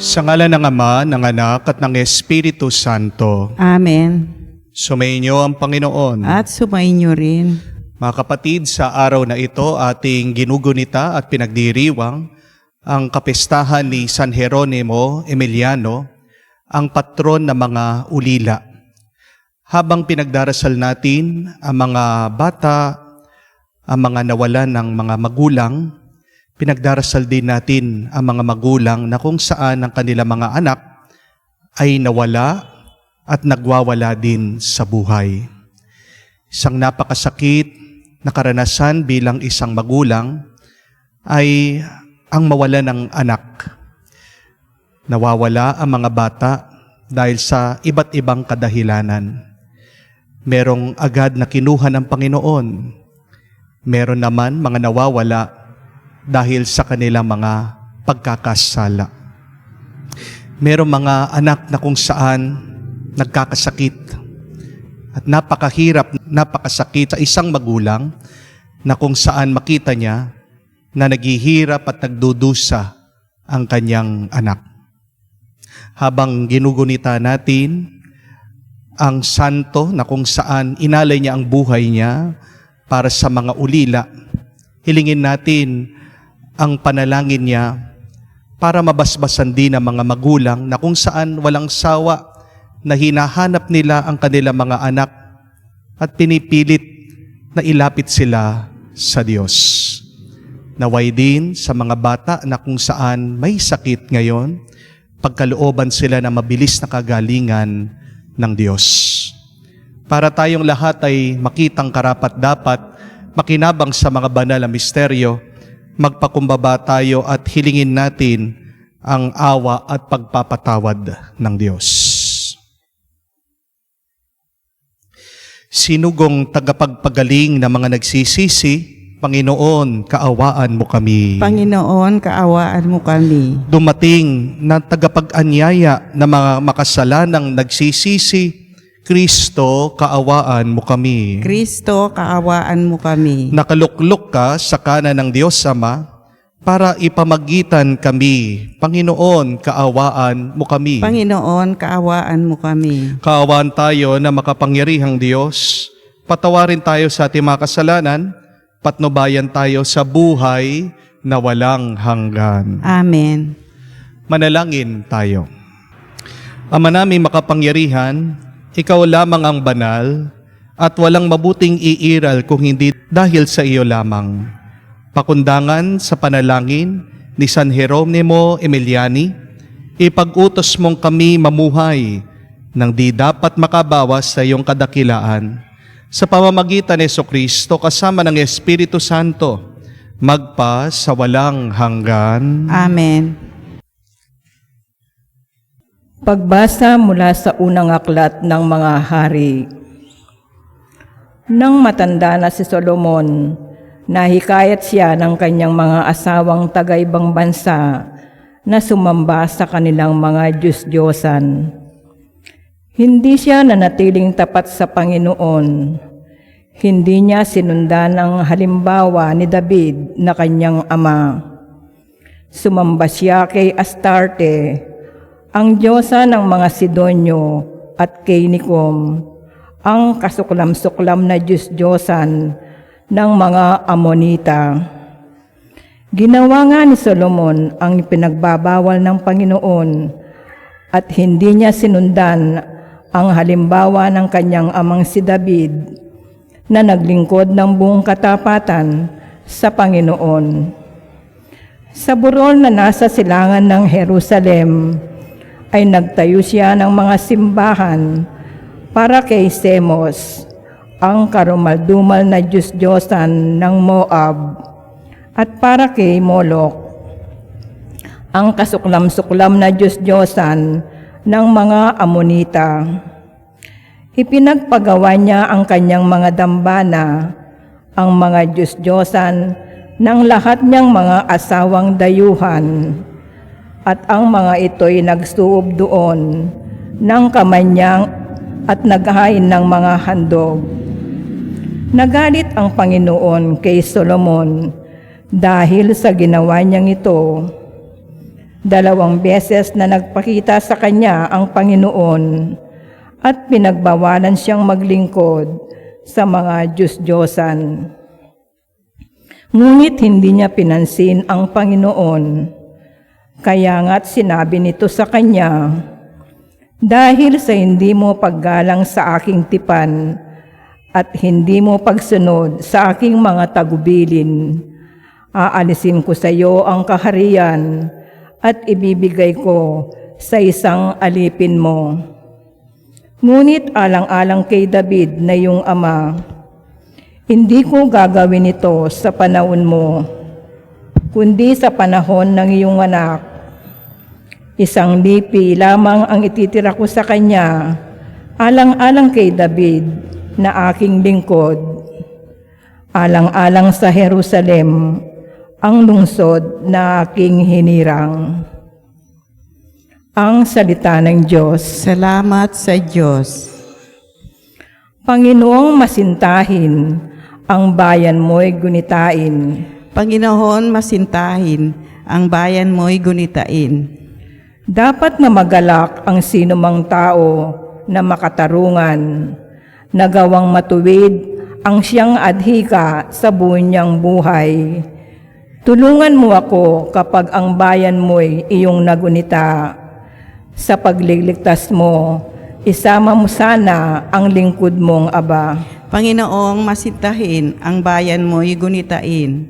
Sa ngalan ng Ama, ng Anak, at ng Espiritu Santo. Amen. Sumainyo ang Panginoon. At sumainyo rin. Mga kapatid, sa araw na ito, ating ginugunita at pinagdiriwang ang kapistahan ni San Jeronimo Emiliano, ang patron ng mga ulila. Habang pinagdarasal natin ang mga bata, ang mga nawalan ng mga magulang, pinagdarasal din natin ang mga magulang na kung saan ang kanilang mga anak ay nawala at nagwawala din sa buhay. Isang napakasakit na karanasan bilang isang magulang ay ang mawala ng anak. Nawawala ang mga bata dahil sa iba't ibang kadahilanan. Merong agad na kinuha ng Panginoon. Meron naman mga nawawala dahil sa kanilang mga pagkakasala. Merong mga anak na kung saan nagkakasakit at napakasakit sa isang magulang na kung saan makita niya na naghihirap at nagdudusa ang kanyang anak. Habang ginugunita natin ang santo na kung saan inalay niya ang buhay niya para sa mga ulila, hilingin natin ang panalangin niya para mabasbasan din ng mga magulang na kung saan walang sawa na hinahanap nila ang kanilang mga anak at pinipilit na ilapit sila sa Diyos. Naway din sa mga bata na kung saan may sakit ngayon, pagkalooban sila na mabilis na kagalingan ng Diyos. Para tayong lahat ay makitang karapat-dapat, makinabang sa mga banal na misteryo, magpakumbaba tayo at hilingin natin ang awa at pagpapatawad ng Diyos. Sinugong tagapagpagaling na mga nagsisisi, Panginoon, kaawaan mo kami. Panginoon, kaawaan mo kami. Dumating na tagapag-anyaya na mga makasalanang nagsisisi, Kristo, kaawaan mo kami. Kristo, kaawaan mo kami. Nakaluklok ka sa kanan ng Diyos Ama para ipamagitan kami. Panginoon, kaawaan mo kami. Panginoon, kaawaan mo kami. Kaawaan tayo na makapangyarihang Diyos. Patawarin tayo sa ating mga kasalanan. Patnubayan tayo sa buhay na walang hanggan. Amen. Manalangin tayo. Ama namin makapangyarihan, Ikaw lamang ang banal at walang mabuting iiral kung hindi dahil sa iyo lamang. Pakundangan sa panalangin ni San Jeronimo Emiliani, ipag-utos mong kami mamuhay nang di dapat makabawas sa iyong kadakilaan. Sa pamamagitan ni Jesucristo kasama ng Espiritu Santo, magpa sa walang hanggan. Amen. Pagbasa mula sa unang aklat ng mga hari. Nang matanda na si Solomon, nahikayat siya ng kanyang mga asawang taga-ibang bansa na sumamba sa kanilang mga Diyos-Diyosan. Hindi siya nanatiling tapat sa Panginoon. Hindi niya sinundan ang halimbawa ni David na kanyang ama. Sumamba siya kay Astarte, ang diyosa ng mga Sidonyo, at kay Nicom, ang kasuklam-suklam na Diyos-Diyosan ng mga Amonita. Ginawa nga ni Solomon ang ipinagbabawal ng Panginoon at hindi niya sinundan ang halimbawa ng kanyang amang si David na naglingkod ng buong katapatan sa Panginoon. Sa burol na nasa silangan ng Jerusalem ay nagtayo siya ng mga simbahan para kay Semos, ang karumaldumal na Diyos-Diyosan ng Moab, at para kay Molok, ang kasuklam-suklam na Diyos-Diyosan ng mga Amonita. Ipinagpagawa niya ang kanyang mga dambana, ang mga Diyos-Diyosan ng lahat niyang mga asawang dayuhan, at ang mga ito'y nagsuob doon ng kamanyang at naghain ng mga handog. Nagalit ang Panginoon kay Solomon dahil sa ginawa niyang ito. 2 beses na nagpakita sa kanya ang Panginoon at pinagbawalan siyang maglingkod sa mga Diyos-Diyosan. Ngunit hindi niya pinansin ang Panginoon. Kaya nga't sinabi nito sa kanya, "Dahil sa hindi mo paggalang sa aking tipan at hindi mo pagsunod sa aking mga tagubilin, aalisin ko sa iyo ang kaharian at ibibigay ko sa isang alipin mo." Ngunit alang-alang kay David na iyong ama, "Hindi ko gagawin ito sa panahon mo, kundi sa panahon ng iyong anak. 1 lipi lamang ang ititira ko sa kanya, alang-alang kay David na aking lingkod, alang-alang sa Jerusalem, ang lungsod na aking hinirang." Ang salita ng Diyos. Salamat sa Diyos. Panginoong masintahin, ang bayan mo'y gunitain. Panginoon, masintahin, ang bayan mo'y gunitain. Dapat na magalak ang sinumang tao na makatarungan, nagawang matuwid ang siyang adhika sa buo niyang buhay. Tulungan mo ako kapag ang bayan mo'y iyong nagunita. Sa pagliligtas mo, isama mo sana ang lingkod mong Aba. Panginoong, masintahin, ang bayan mo'y gunitain.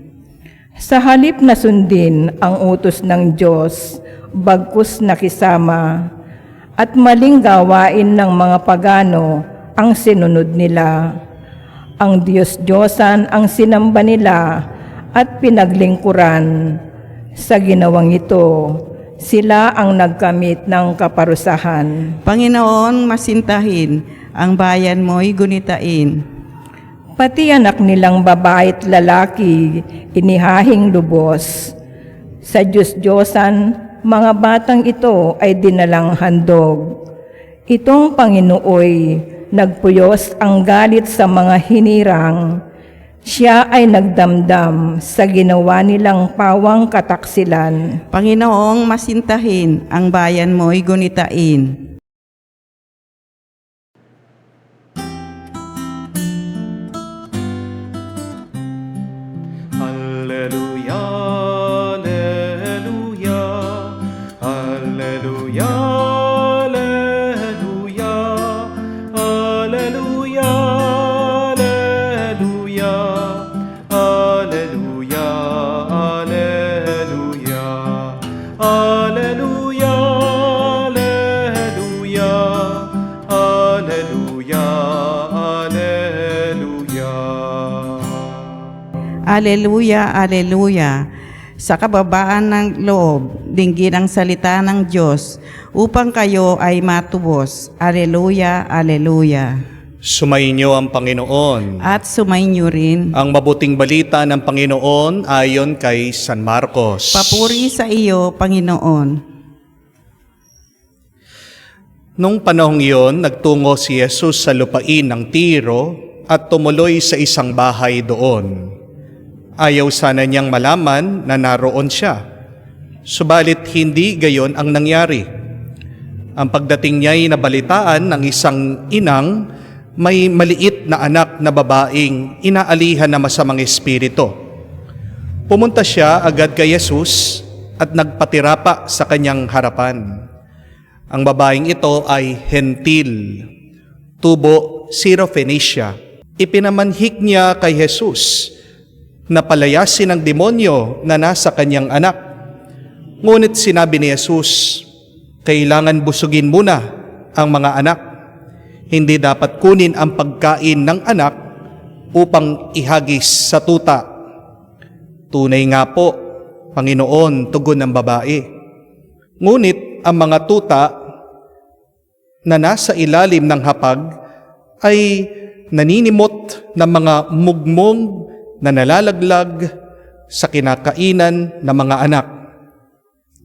Sa halip na sundin ang utos ng Diyos, bagkus nakisama, at maling gawain ng mga pagano ang sinunod nila. Ang Diyos-Diyosan ang sinamba nila at pinaglingkuran. Sa ginawang ito, sila ang nagkamit ng kaparusahan. Panginoon, masintahin, ang bayan mo'y gunitain. Pati anak nilang babae at lalaki, inihahing lubos. Sa Diyos-Diyosan, mga batang ito ay dinalang handog. Itong Panginooy nagpuyos ang galit sa mga hinirang. Siya ay nagdamdam sa ginawa nilang pawang kataksilan. Panginoong, masintahin, ang bayan mo'y gunitain. Alleluia, alleluia, alleluia, alleluia, alleluia, alleluia, alleluia, alleluia, alleluia, alleluia, alleluia, alleluia. Aleluya, aleluya. Sa kababaan ng loob, dinggin ang salita ng Diyos upang kayo ay matubos. Aleluya, aleluya. Sumainyo ang Panginoon. At sumainyo rin. Ang mabuting balita ng Panginoon ayon kay San Marcos. Papuri sa iyo, Panginoon. Nung panahong iyon, nagtungo si Jesus sa lupain ng Tiro at tumuloy sa isang bahay doon. Ayaw sana niyang malaman na naroon siya. Subalit hindi gayon ang nangyari. Ang pagdating niya'y nabalitaan ng isang inang may maliit na anak na babaeng inaalihan na masamang espiritu. Pumunta siya agad kay Jesus at nagpatirapa sa kanyang harapan. Ang babaeng ito ay hentil, tubo Syrophoenicia. Ipinamanhik niya kay Jesus na palayasin ang demonyo na nasa kanyang anak. Ngunit sinabi ni Jesus, kailangan busugin muna ang mga anak. Hindi dapat kunin ang pagkain ng anak upang ihagis sa tuta. Tunay nga po, Panginoon, tugon ng babae. Ngunit ang mga tuta na nasa ilalim ng hapag ay naninimot ng mga mugmong na nalalaglag sa kinakainan ng mga anak.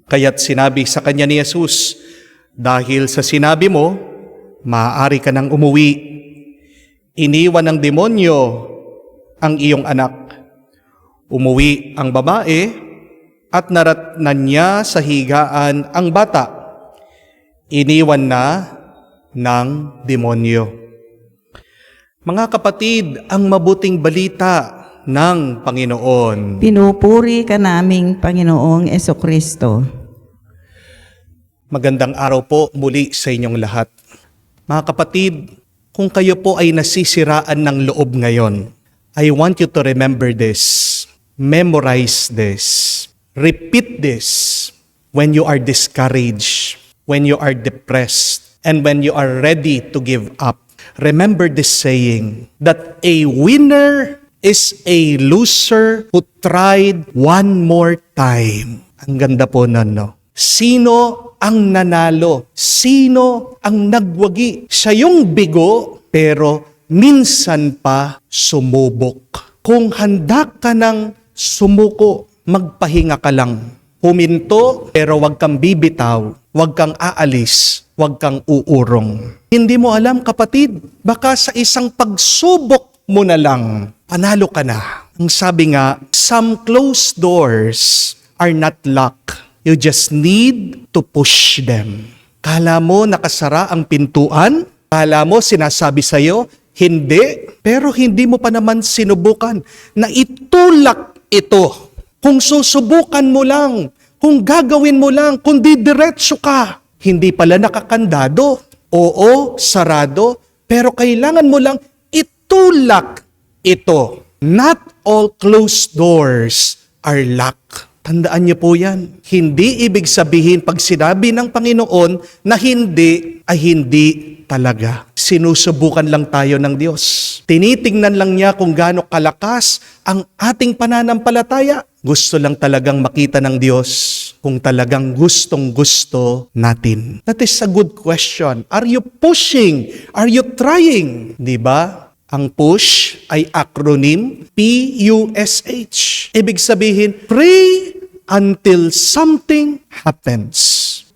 Kaya't sinabi sa kanya ni Jesus, dahil sa sinabi mo, maaari ka nang umuwi. Iniwan ng demonyo ang iyong anak. Umuwi ang babae at naratnan niya sa higaan ang bata. Iniwan na ng demonyo. Mga kapatid, ang mabuting balita ng Panginoon. Pinupuri ka naming Panginoong Esokristo. Magandang araw po muli sa inyong lahat. Mga kapatid, kung kayo po ay nasisiraan ng loob ngayon, I want you to remember this, memorize this, repeat this when you are discouraged, when you are depressed, and when you are ready to give up. Remember this saying, that a winner is a loser who tried one more time. Ang ganda po nun, no? Sino ang nanalo? Sino ang nagwagi? Siya yung bigo, pero minsan pa sumubok. Kung handa ka ng sumuko, magpahinga ka lang. Huminto, pero wag kang bibitaw, wag kang aalis, wag kang uurong. Hindi mo alam, kapatid, baka sa isang pagsubok mo na lang, panalo ka na. Ang sabi nga, some closed doors are not locked. You just need to push them. Kala mo nakasara ang pintuan? Kala mo sinasabi sa'yo, hindi. Pero hindi mo pa naman sinubukan na itulak ito. Kung susubukan mo lang, kung gagawin mo lang, kung didiretso ka, hindi pala nakakandado. Oo, sarado, pero kailangan mo lang itulak ito. Not all closed doors are locked. Tandaan niyo po yan. Hindi ibig sabihin pag sinabi ng Panginoon na hindi ay hindi talaga. Sinusubukan lang tayo ng Diyos. Tinitingnan lang niya kung gaano kalakas ang ating pananampalataya. Gusto lang talagang makita ng Diyos kung talagang gustong-gusto natin. That is a good question. Are you pushing? Are you trying? Di ba? Ang push ay acronym PUSH. Ibig sabihin, pray until something happens.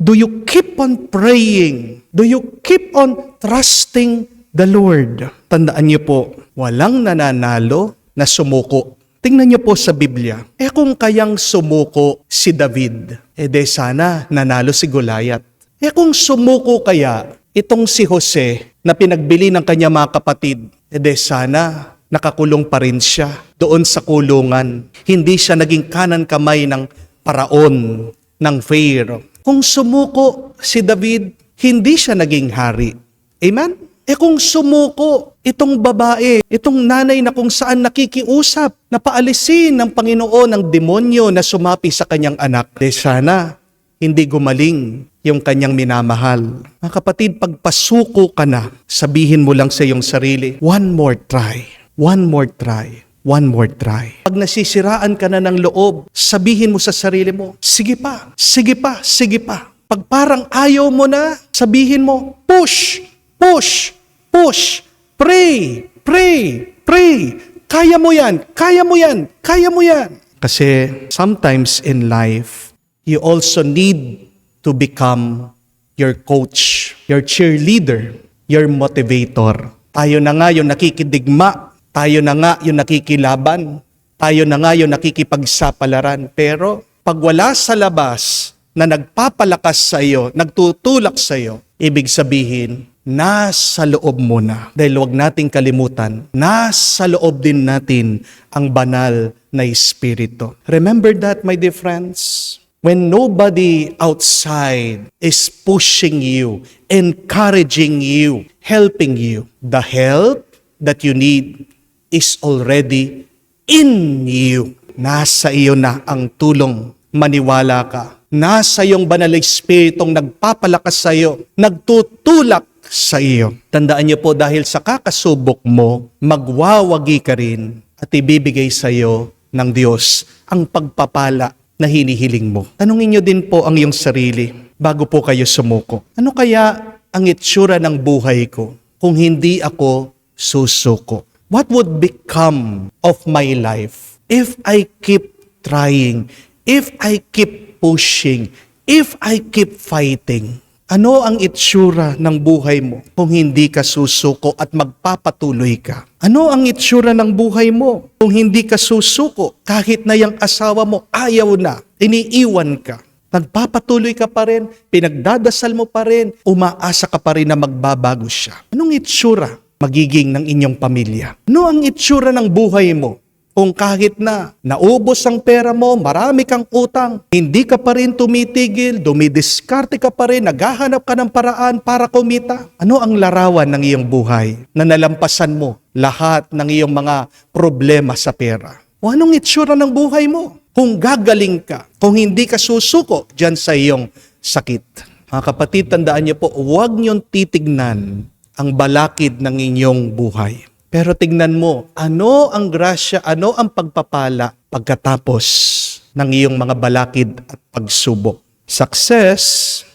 Do you keep on praying? Do you keep on trusting the Lord? Tandaan niyo po, walang nananalo na sumuko. Tingnan niyo po sa Biblia. Kung kayang sumuko si David, de sana nanalo si Goliath. Kung sumuko kaya itong si Jose na pinagbili ng kanya mga kapatid, de sana nakakulong pa rin siya doon sa kulungan. Hindi siya naging kanan kamay ng paraon, ng Pharaoh. Kung sumuko si David, hindi siya naging hari. Amen? Kung sumuko itong babae, itong nanay na kung saan nakikiusap, na paalisin ng Panginoon ang demonyo na sumapi sa kanyang anak, sana hindi gumaling yung kanyang minamahal. Mga kapatid, pagpasuko ka na, sabihin mo lang sa iyong sarili, one more try, one more try, one more try. Pag nasisiraan ka na ng loob, sabihin mo sa sarili mo, sige pa, sige pa, sige pa. Pag parang ayaw mo na, sabihin mo, push, push, push, pray, pray, pray. Kaya mo yan, kaya mo yan, kaya mo yan. Kasi sometimes in life, you also need to become your coach, your cheerleader, your motivator. Tayo na nga yung nakikidigma, tayo na nga yung nakikilaban, tayo na nga yung nakikipagsapalaran. Pero pag wala sa labas na nagpapalakas sa iyo, nagtutulak sa iyo, ibig sabihin, nasa loob mo na. Dahil huwag nating kalimutan, nasa loob din natin ang banal na Espiritu. Remember that, my dear friends? When nobody outside is pushing you, encouraging you, helping you, the help that you need is already in you. Nasa iyo na ang tulong. Maniwala ka. Nasa iyong banal na Espiritong nagpapalakas sa iyo, nagtutulak sa iyo. Tandaan niyo po, dahil sa kakasubok mo, magwawagi ka rin at ibibigay sa iyo ng Diyos ang pagpapala na hinihiling mo. Tanungin niyo din po ang iyong sarili bago po kayo sumuko. Ano kaya ang itsura ng buhay ko kung hindi ako susuko? What would become of my life if I keep trying, if I keep pushing, if I keep fighting? Ano ang itsura ng buhay mo kung hindi ka susuko at magpapatuloy ka? Ano ang itsura ng buhay mo kung hindi ka susuko kahit na yung asawa mo ayaw na? iniiwan ka, nagpapatuloy ka pa rin, pinagdadasal mo pa rin, umaasa ka pa rin na magbabago siya. Anong itsura magiging ng inyong pamilya? Ano ang itsura ng buhay mo? Kung kahit na naubos ang pera mo, marami kang utang, hindi ka pa rin tumitigil, dumidiskarte ka pa rin, naghahanap ka ng paraan para kumita. Ano ang larawan ng iyong buhay na nalampasan mo lahat ng iyong mga problema sa pera? O anong itsura ng buhay mo? Kung gagaling ka, kung hindi ka susuko dyan sa iyong sakit. Mga kapatid, tandaan niyo po, huwag niyong titignan ang balakid ng inyong buhay. Pero tignan mo, ano ang grasya, ano ang pagpapala pagkatapos ng iyong mga balakid at pagsubok. Success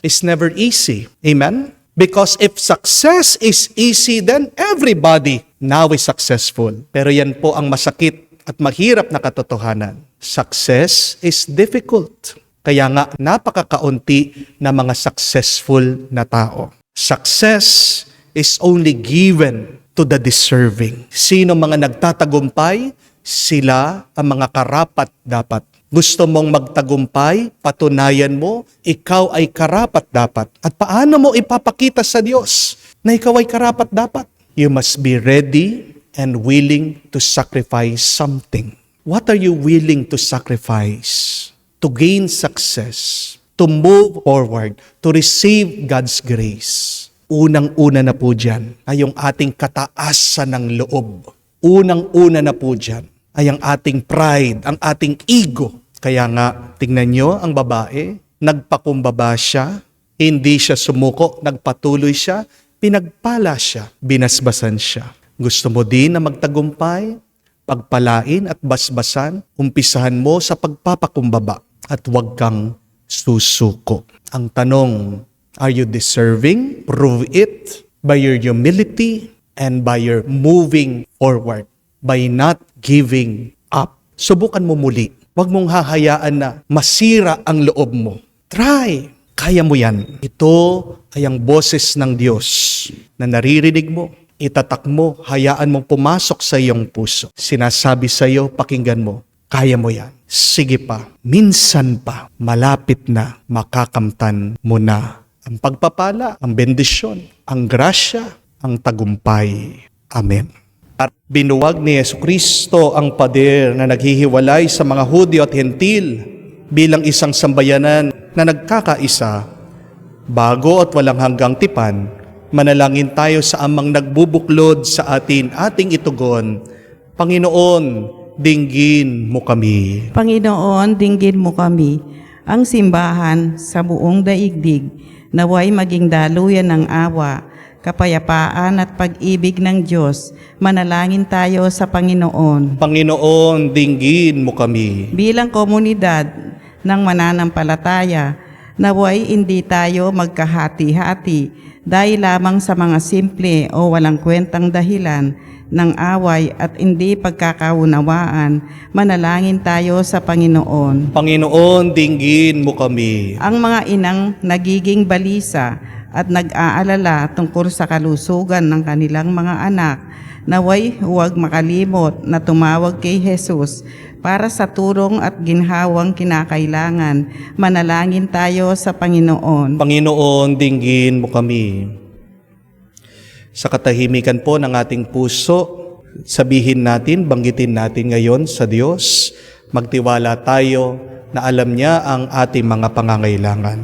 is never easy. Amen? Because if success is easy, then everybody now is successful. Pero yan po ang masakit at mahirap na katotohanan. Success is difficult. Kaya nga, napakakaunti na mga successful na tao. Success is only given to the deserving. Sino mga nagtatagumpay? Sila ang mga karapat dapat. Gusto mong magtagumpay? Patunayan mo, ikaw ay karapat dapat. At paano mo ipapakita sa Diyos na ikaw ay karapat dapat? You must be ready and willing to sacrifice something. What are you willing to sacrifice to gain success, to move forward, to receive God's grace? Unang-una na po dyan ay yung ating kataasan ng loob. Unang-una na po dyan ay ang ating pride, ang ating ego. Kaya nga, tingnan nyo ang babae, nagpakumbaba siya, hindi siya sumuko, nagpatuloy siya, pinagpala siya, binasbasan siya. Gusto mo din na magtagumpay, pagpalain at basbasan, umpisahan mo sa pagpapakumbaba at huwag kang susuko. Ang tanong, are you deserving? Prove it by your humility and by your moving forward, by not giving up. Subukan mo muli. Huwag mong hahayaan na masira ang loob mo. Try. Kaya mo yan. Ito ay ang boses ng Diyos na naririnig mo. Itatak mo, hayaan mong pumasok sa iyong puso. Sinasabi sa iyo, pakinggan mo, kaya mo yan. Sige pa, minsan pa, malapit na makakamtan mo na ang pagpapala, ang bendisyon, ang grasya, ang tagumpay. Amen. At binuwag ni Jesucristo ang pader na naghihiwalay sa mga Hudyo at Hentil bilang isang sambayanan na nagkakaisa. Bago at walang hanggang tipan, manalangin tayo sa amang nagbubuklod sa ating itugon. Panginoon, dinggin mo kami. Panginoon, dinggin mo kami. Ang simbahan sa buong daigdig naway maging daluyan ng awa, kapayapaan at pag-ibig ng Diyos. Manalangin tayo sa Panginoon. Panginoon, dinggin mo kami. Bilang komunidad ng mananampalataya, naway hindi tayo magkahati-hati dahil lamang sa mga simple o walang kwentang dahilan ng away at hindi pagkakaunawaan. Manalangin tayo sa Panginoon. Panginoon, dinggin mo kami. Ang mga inang nagiging balisa at nag-aalala tungkol sa kalusugan ng kanilang mga anak, naway huwag makalimot na tumawag kay Jesus para sa tulong at ginhawang kinakailangan. Manalangin tayo sa Panginoon. Panginoon, dinggin mo kami. Sa katahimikan po ng ating puso, sabihin natin, banggitin natin ngayon sa Diyos, magtiwala tayo na alam niya ang ating mga pangangailangan.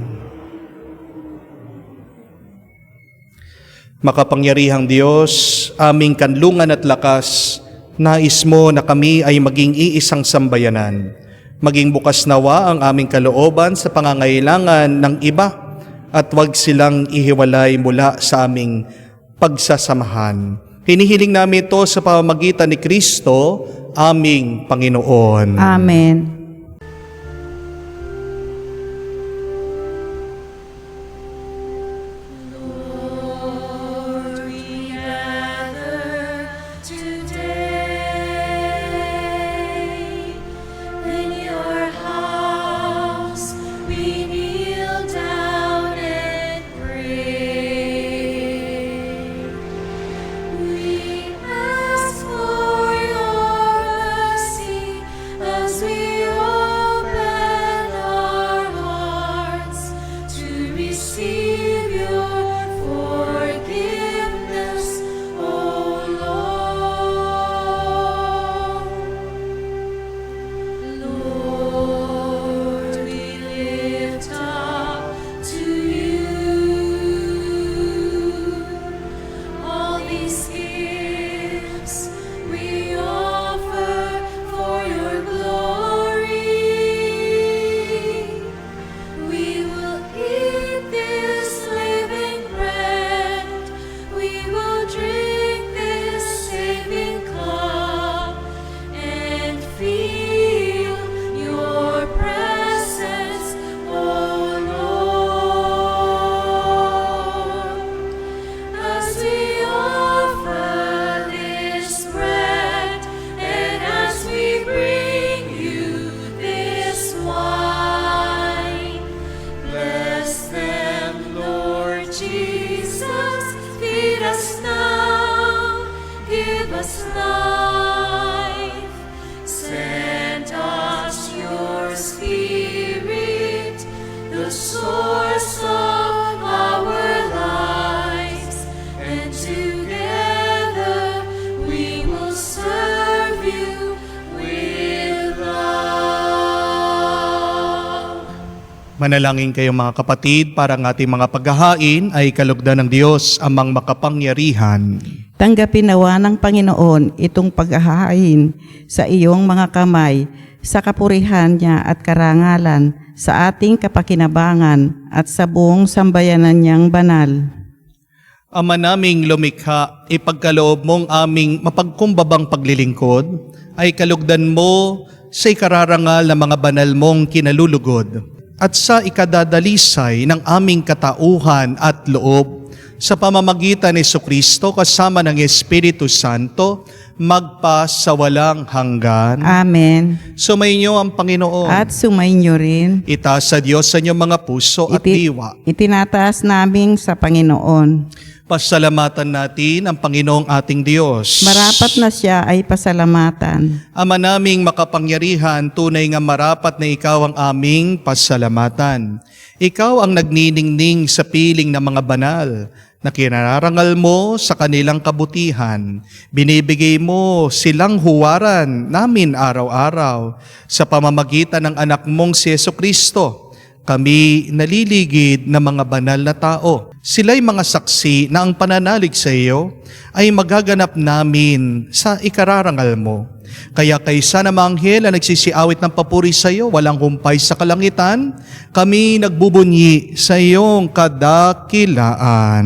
Makapangyarihang Diyos, aming kanlungan at lakas, nais mo na kami ay maging iisang sambayanan. Maging bukas nawa ang aming kalooban sa pangangailangan ng iba at huwag silang ihiwalay mula sa aming pagsasamahan. Hinihiling namin ito sa pamamagitan ni Kristo, aming Panginoon. Amen. We ask for your mercy as we source of our lives, and together we will serve you with love. Manalangin kayong mga kapatid para ang ating mga paghahain ay kalugdan ng Diyos amang makapangyarihan. Tanggapin nawa ng Panginoon itong paghahain sa iyong mga kamay, sa kapurihan niya at karangalan, sa ating kapakinabangan at sa buong sambayanan niyang banal. Ama naming lumikha, ipagkaloob mong aming mapagkumbabang paglilingkod, ay kalugdan mo sa ikararangal ng mga banal mong kinalulugod, at sa ikadadalisay ng aming katauhan at loob, sa pamamagitan ni Jesucristo kasama ng Espiritu Santo, magpa sa walang hanggan. Amen. Sumainyo ang Panginoon. At sumainyo rin. Itaas sa Diyos sa inyong mga puso at diwa. Itinataas namin sa Panginoon. Pasalamatan natin ang Panginoong ating Diyos. Marapat na siya ay pasalamatan. Ama naming makapangyarihan, tunay nga marapat na ikaw ang aming pasalamatan. Ikaw ang nagniningning sa piling ng mga banal, na kinararangal mo sa kanilang kabutihan. Binibigay mo silang huwaran namin araw-araw sa pamamagitan ng anak mong si Jesucristo. Kami naliligid na mga banal na tao. Sila'y mga saksi na ang pananalig sa iyo ay magaganap namin sa ikararangal mo. Kaya kaysa na mga anghel na nagsisiawit ng papuri sa iyo, walang humpay sa kalangitan, kami nagbubunyi sa iyong kadakilaan.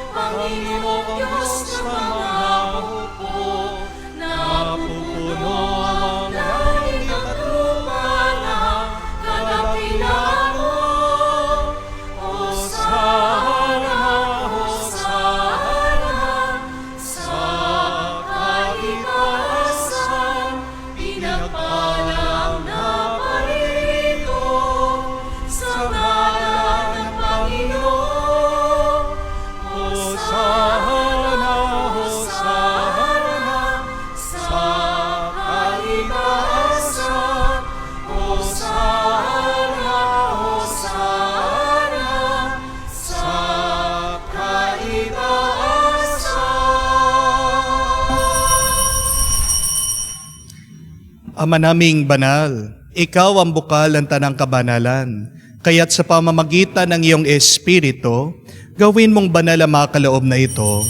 Panginoong Diyos ng mga hukbo, napupuno ang langit at lupa ng kadakilaan mo. Hosana, Hosana, sa kaitaasan, pinagpalang na parito, sa ngalan ng Panginoon. Hosana, Hosana, sa kaitaasan. Hosana, Hosana, sa kaitaasan. Ama naming banal, ikaw ang bukal ng tanang kabanalan. Kaya't sa pamamagitan ng iyong Espiritu, gawin mong banal ang mga kaloob na ito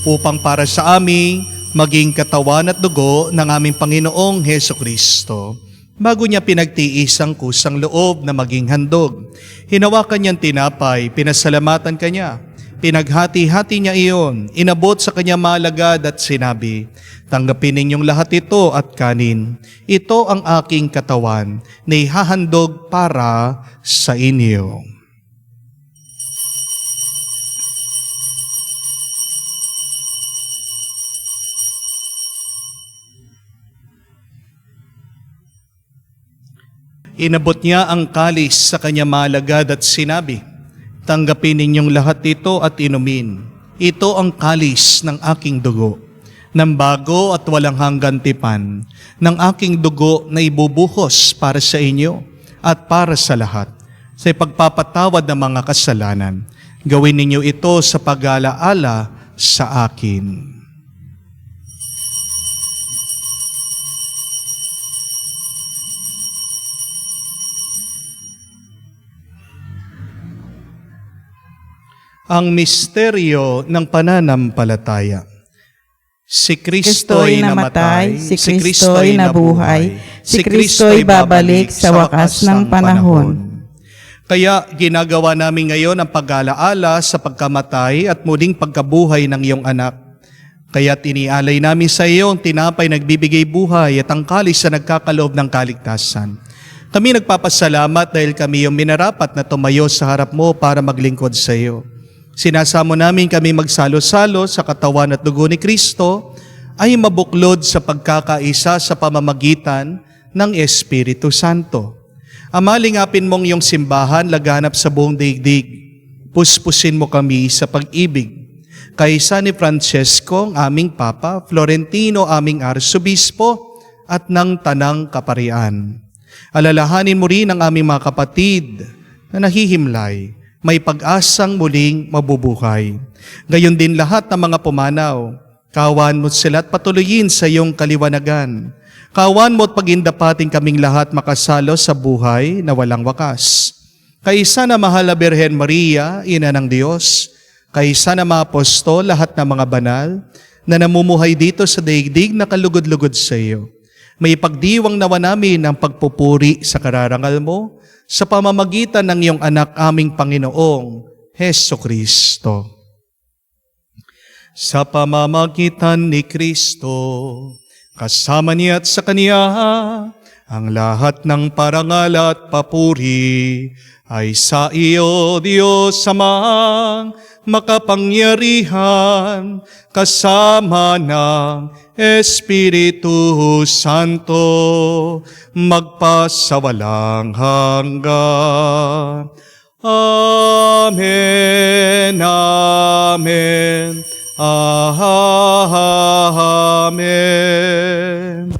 upang para sa amin maging katawan at dugo ng aming Panginoong Hesukristo. Bago niya pinagtiis ang kusang loob na maging handog, hinawakan niyang tinapay, pinasalamatan kanya. Pinaghati-hati niya iyon, inabot sa kanya malagad at sinabi, "Tanggapin ninyong lahat ito at kanin. Ito ang aking katawan na ihahandog para sa inyo." Inabot niya ang kalis sa kanya malagad at sinabi, "Tanggapin ninyong lahat ito at inumin. Ito ang kalis ng aking dugo, ng bago at walang hanggan tipan, ng aking dugo na ibubuhos para sa inyo at para sa lahat, sa ipagpapatawad ng mga kasalanan. Gawin ninyo ito sa pag-alaala sa akin." Ang misteryo ng pananampalataya. Si Kristo'y namatay, si Kristo'y nabuhay, si Kristo'y babalik sa wakas ng panahon. Kaya ginagawa namin ngayon ang pag-alaala sa pagkamatay at muling pagkabuhay ng iyong anak. Kaya inialay namin sa iyo ang tinapay nagbibigay buhay at ang kalis na nagkakaloob ng kaligtasan. Kami nagpapasalamat dahil kami yung minarapat na tumayo sa harap mo para maglingkod sa iyo. Sinasamo namin kami magsalo-salo sa katawan at dugo ni Kristo ay mabuklod sa pagkakaisa sa pamamagitan ng Espiritu Santo. Amalingapin mong iyong simbahan laganap sa buong daigdig. puspusin mo kami sa pag-ibig. Kaysa ni Francesco, ang aming Papa, Florentino, aming Arsobispo, at ng Tanang Kaparian. Alalahanin mo rin ang aming mga kapatid na nahihimlay, may pag-asang muling mabubuhay. Gayon din lahat ng mga pumanaw, kawan mo sila at patuloyin sa iyong kaliwanagan. Kawan mo at pagindapating kaming lahat makasalo sa buhay na walang wakas. Kaisa na mahal na Birhen Maria, Ina ng Diyos, kaisa na mga apostol, lahat ng mga banal, na namumuhay dito sa daigdig na kalugod-lugod sa iyo. May pagdiwang nawa namin ang pagpupuri sa kararangal mo sa pamamagitan ng iyong anak aming Panginoong Heso Kristo. Sa pamamagitan ni Kristo, kasama niya at sa Kaniya, ang lahat ng parangal at papuri ay sa iyo, Diyos Amang makapangyarihan, kasama ng Espiritu Santo, magpasawalang hanggan. Amen, amen, amen.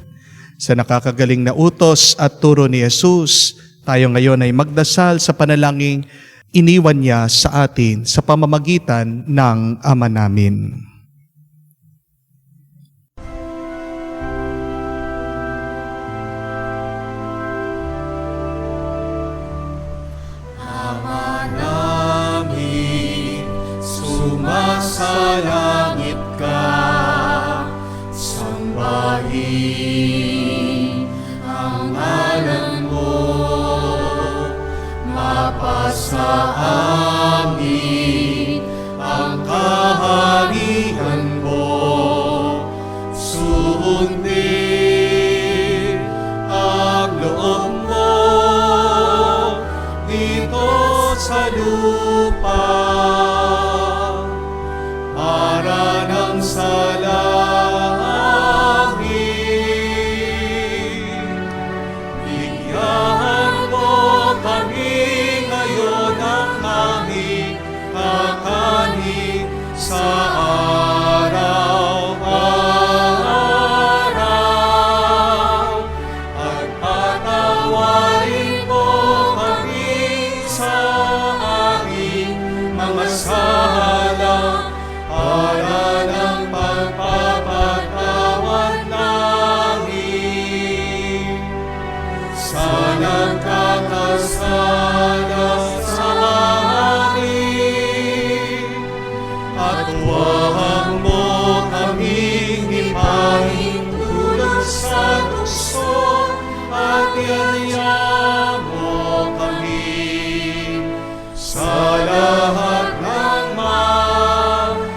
Sa nakakagaling na utos at turo ni Jesus, tayo ngayon ay magdasal sa panalangin iniwan niya sa atin sa pamamagitan ng Ama namin. Ama namin, sumasalangit ka, sambahin ang ngalan mo, mapasa amin ang kaharian mo, sundin ang loob mo dito sa lupa para nang sa langit. Bigyan mo kami ngayon ng aming kakanin sa araw-araw, at patawarin mo kami sa aming mga sala para ng pagpapatawad namin sa nagkakasala sa amin, at huwag mo kaming ipahintulot sa tukso, at yaya mo kami sa lahat ng masama.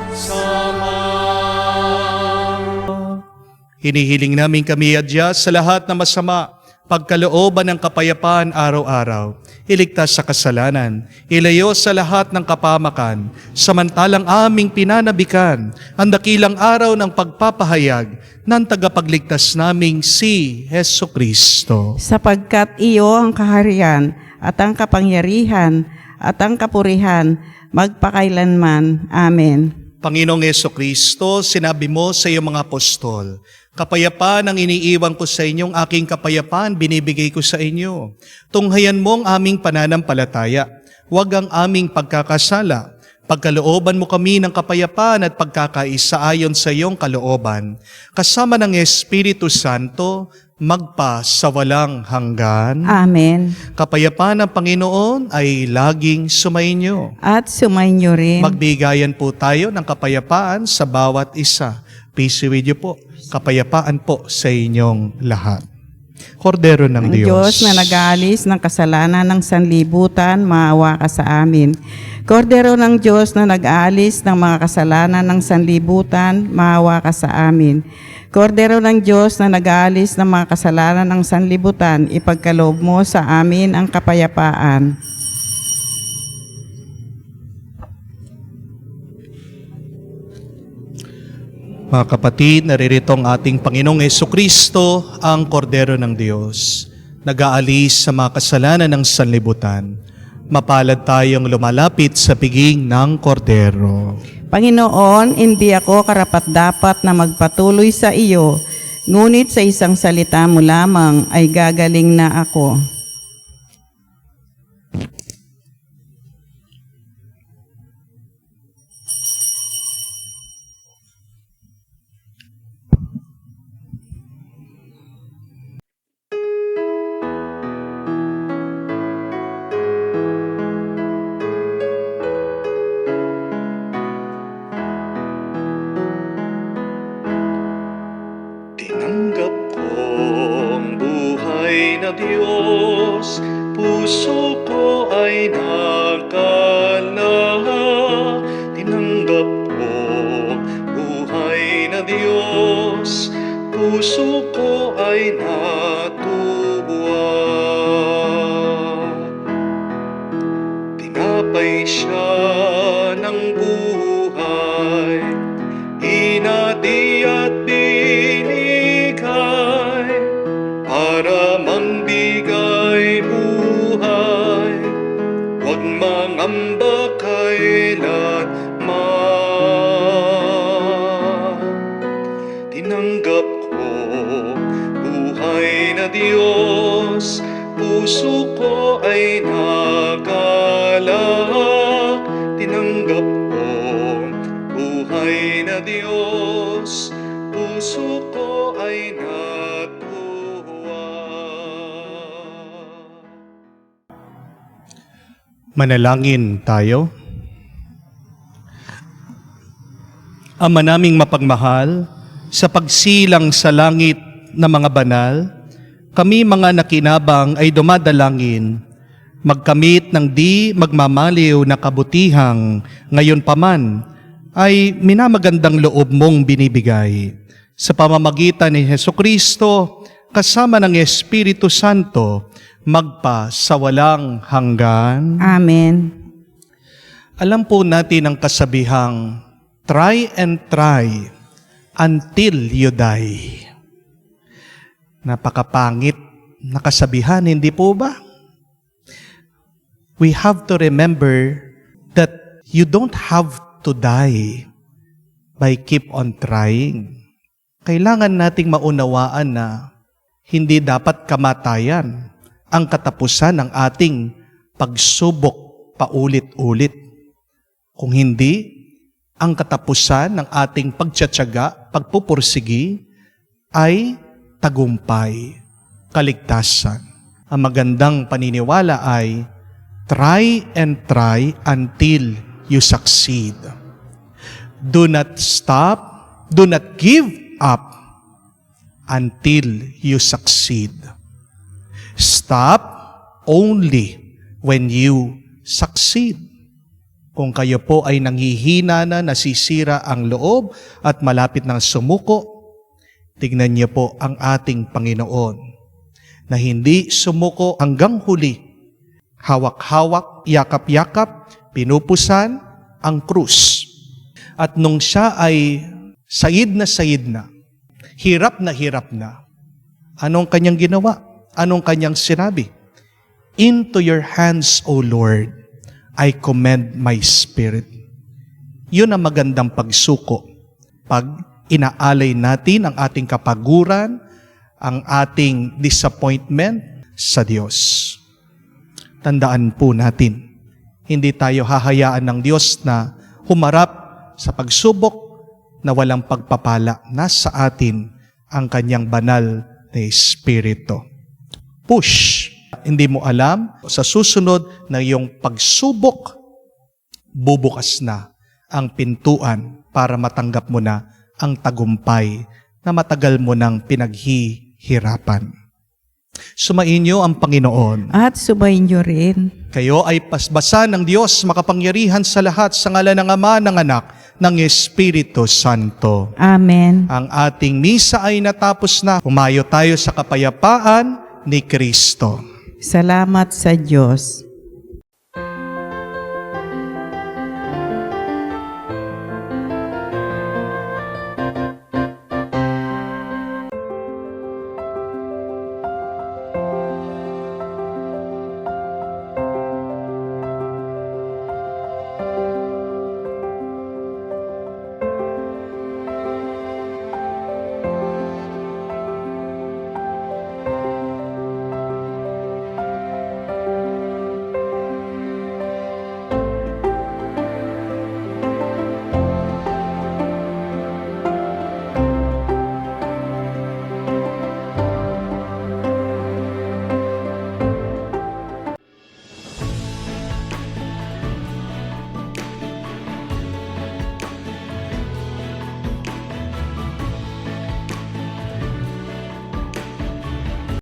Hinihiling namin kami adya sa lahat ng masama, pagkalooban ng kapayapaan araw-araw, iligtas sa kasalanan, ilayo sa lahat ng kapamakan, samantalang aming pinanabikan ang dakilang araw ng pagpapahayag ng tagapagligtas naming si Heso Kristo. Sapagkat iyo ang kaharian at ang kapangyarihan at ang kapurihan magpakailanman. Amen. Panginoong Heso Kristo, sinabi mo sa iyong mga apostol, kapayapaan ang iniiwan ko sa inyong aking kapayapaan binibigay ko sa inyo. Tunghayan mo ang aming pananampalataya, huwag ang aming pagkakasala. Pagkalooban mo kami ng kapayapaan at pagkakaisa ayon sa iyong kalooban. Kasama ng Espiritu Santo, magpa sa walang hanggan. Amen. Kapayapaan ng Panginoon ay laging sumainyo. At sumainyo rin. Magbigayan po tayo ng kapayapaan sa bawat isa. Peace with you po. Kapayapaan po sa inyong lahat. Kordero ng Ang Diyos. Diyos na nag-aalis ng kasalanan ng sanlibutan, maawa ka sa amin. Kordero ng Diyos na nag-aalis ng mga kasalanan ng sanlibutan, maawa ka sa amin. Kordero ng Diyos na nag-aalis ng mga kasalanan ng sanlibutan, ipagkaloob mo sa amin ang kapayapaan. Mga kapatid, naririto ang ating Panginoong Jesucristo, ang Kordero ng Diyos, nag-aalis sa mga kasalanan ng sanlibutan. Mapalad tayong lumalapit sa piging ng kordero. Panginoon, hindi ako karapat-dapat na magpatuloy sa iyo, ngunit sa isang salita mo lamang ay gagaling na ako. Tinanggap ko ang buhay na Diyos, puso ko ay nakalaya. Tinanggap ko ang buhay na Diyos, puso ko ay natuwa. Tinapay siya ng buhay, inati at binigay, para mangbigay buhay, huwag mangamba kailanman. Tinanggap ko buhay na Diyos, puso ko ay nagalak. Tinanggap ko buhay na Diyos, puso ko ay natuwa. Manalangin tayo. Ama naming mapagmahal, sa pagsilang sa langit na mga banal, kami mga nakinabang ay dumadalangin, magkamit ng di magmamaliw na kabutihang ngayon paman ay minamagandang loob mong binibigay. Sa pamamagitan ni Hesukristo, kasama ng Espiritu Santo, magpa sa walang hanggan. Amen. Alam po natin ang kasabihang, try and try until you die. Napakapangit na kasabihan, hindi po ba? We have to remember that you don't have to die by keep on trying. Kailangan nating maunawaan na hindi dapat kamatayan ang katapusan ng ating pagsubok paulit-ulit. Kung hindi, ang katapusan ng ating pagtsatsaga, pagpupursigi, ay tagumpay, kaligtasan. Ang magandang paniniwala ay, try and try until you succeed. Do not stop, do not give up until you succeed. Stop only when you succeed. Kung kayo po ay nanghihina na, nasisira ang loob at malapit ng sumuko, tignan niyo po ang ating Panginoon na hindi sumuko hanggang huli. Hawak-hawak, yakap-yakap, pinupusan ang krus. At nung siya ay sayid na, hirap na, anong kanyang ginawa? Anong kanyang sinabi? Into your hands, O Lord, I commend my spirit. Yun ang magandang pagsuko. Pag inaalay natin ang ating kapaguran, ang ating disappointment sa Diyos. Tandaan po natin, hindi tayo hahayaan ng Diyos na humarap sa pagsubok na walang pagpapala. Nasa atin ang kanyang banal na Espiritu. Push. Hindi mo alam, sa susunod na iyong pagsubok, bubukas na ang pintuan para matanggap mo na ang tagumpay na matagal mo nang pinaghihirapan. Sumain niyo ang Panginoon. At subayin niyo rin. Kayo ay pasbasan ng Diyos makapangyarihan sa lahat sa ngalan ng Ama, ng Anak, ng Espiritu Santo. Amen. Ang ating misa ay natapos na. Humayo tayo sa kapayapaan ni Kristo. Salamat sa Diyos.